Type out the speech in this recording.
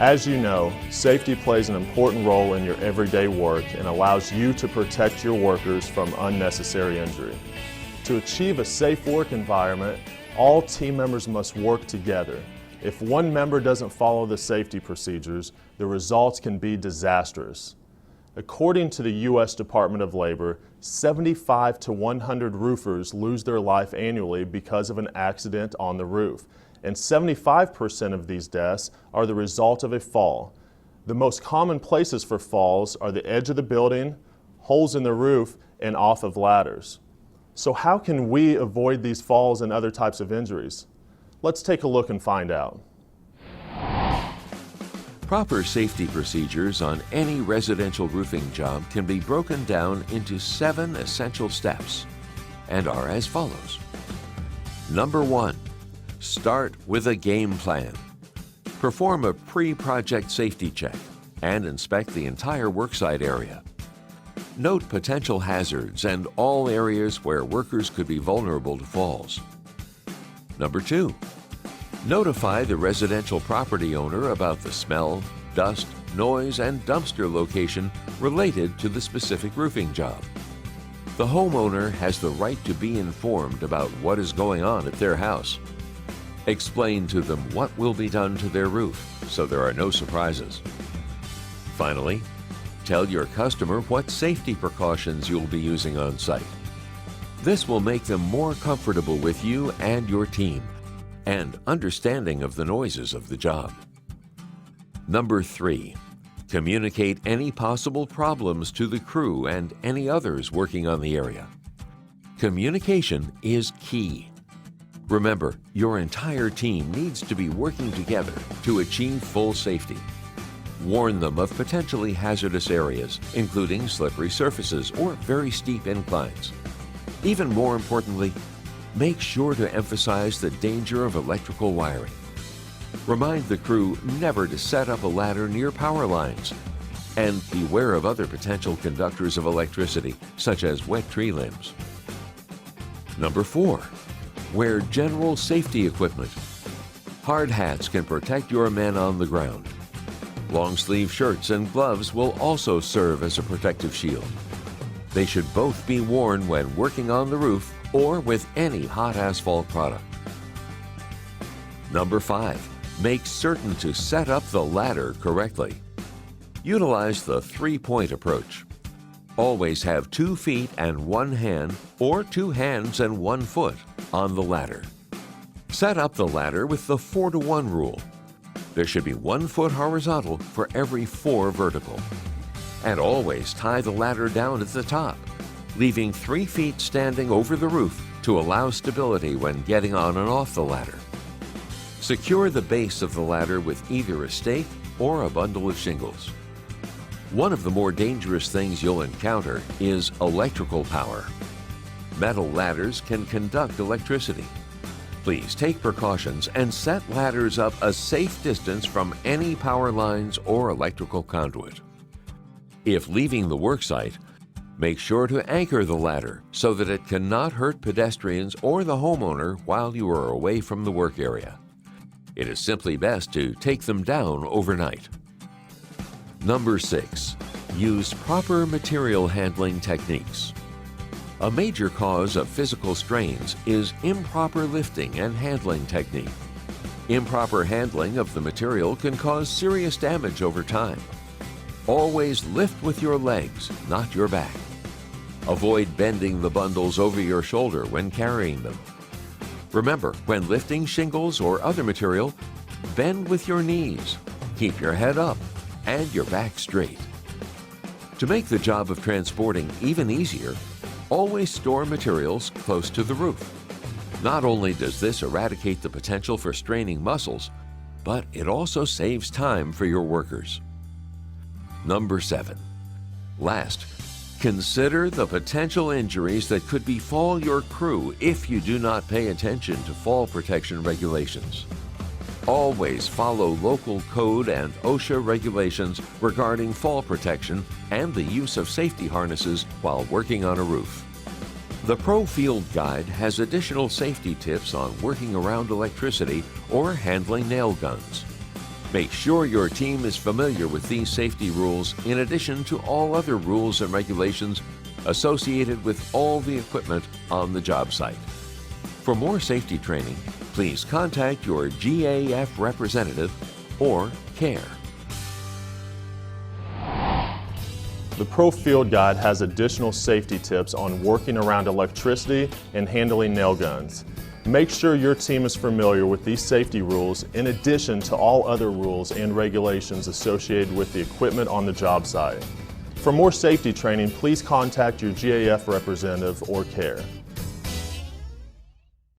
As you know, safety plays an important role in your everyday work and allows you to protect your workers from unnecessary injury. To achieve a safe work environment, all team members must work together. If one member doesn't follow the safety procedures, the results can be disastrous. According to the U.S. Department of Labor, 75 to 100 roofers lose their life annually because of an accident on the roof, and 75% of these deaths are the result of a fall. The most common places for falls are the edge of the building, holes in the roof, and off of ladders. So how can we avoid these falls and other types of injuries? Let's take a look and find out. Proper safety procedures on any residential roofing job can be broken down into 7 essential steps and are as follows. Number 1, start with a game plan. Perform a pre-project safety check and inspect the entire worksite area. Note potential hazards and all areas where workers could be vulnerable to falls. Number 2, notify the residential property owner about the smell, dust, noise, and dumpster location related to the specific roofing job. The homeowner has the right to be informed about what is going on at their house. Explain to them what will be done to their roof so there are no surprises. Finally, tell your customer what safety precautions you'll be using on site. This will make them more comfortable with you and your team, and understanding of the noises of the job. Number 3, communicate any possible problems to the crew and any others working on the area. Communication is key. Remember, your entire team needs to be working together to achieve full safety. Warn them of potentially hazardous areas, including slippery surfaces or very steep inclines. Even more importantly, make sure to emphasize the danger of electrical wiring. Remind the crew never to set up a ladder near power lines, and beware of other potential conductors of electricity, such as wet tree limbs. Number 4, wear general safety equipment. Hard hats can protect your men on the ground. Long-sleeve shirts and gloves will also serve as a protective shield. They should both be worn when working on the roof or with any hot asphalt product. Number 5, make certain to set up the ladder correctly. Utilize the 3-point approach. Always have 2 feet and 1 hand or 2 hands and 1 foot on the ladder. Set up the ladder with the 4-to-1 rule. There should be 1 foot horizontal for every 4 vertical. And always tie the ladder down at the top, leaving 3 feet standing over the roof to allow stability when getting on and off the ladder. Secure the base of the ladder with either a stake or a bundle of shingles. One of the more dangerous things you'll encounter is electrical power. Metal ladders can conduct electricity. Please take precautions and set ladders up a safe distance from any power lines or electrical conduit. If leaving the worksite, make sure to anchor the ladder so that it cannot hurt pedestrians or the homeowner while you are away from the work area. It is simply best to take them down overnight. Number 6, use proper material handling techniques. A major cause of physical strains is improper lifting and handling technique. Improper handling of the material can cause serious damage over time. Always lift with your legs, not your back. Avoid bending the bundles over your shoulder when carrying them. Remember, when lifting shingles or other material, bend with your knees, keep your head up, and your back straight. To make the job of transporting even easier, always store materials close to the roof. Not only does this eradicate the potential for straining muscles, but it also saves time for your workers. Number 7. Last, consider the potential injuries that could befall your crew if you do not pay attention to fall protection regulations. Always follow local code and OSHA regulations regarding fall protection and the use of safety harnesses while working on a roof. The Pro Field Guide has additional safety tips on working around electricity or handling nail guns. Make sure your team is familiar with these safety rules in addition to all other rules and regulations associated with all the equipment on the job site. For more safety training, please contact your GAF representative or CARE. The Pro Field Guide has additional safety tips on working around electricity and handling nail guns. Make sure your team is familiar with these safety rules in addition to all other rules and regulations associated with the equipment on the job site. For more safety training, please contact your GAF representative or CARE.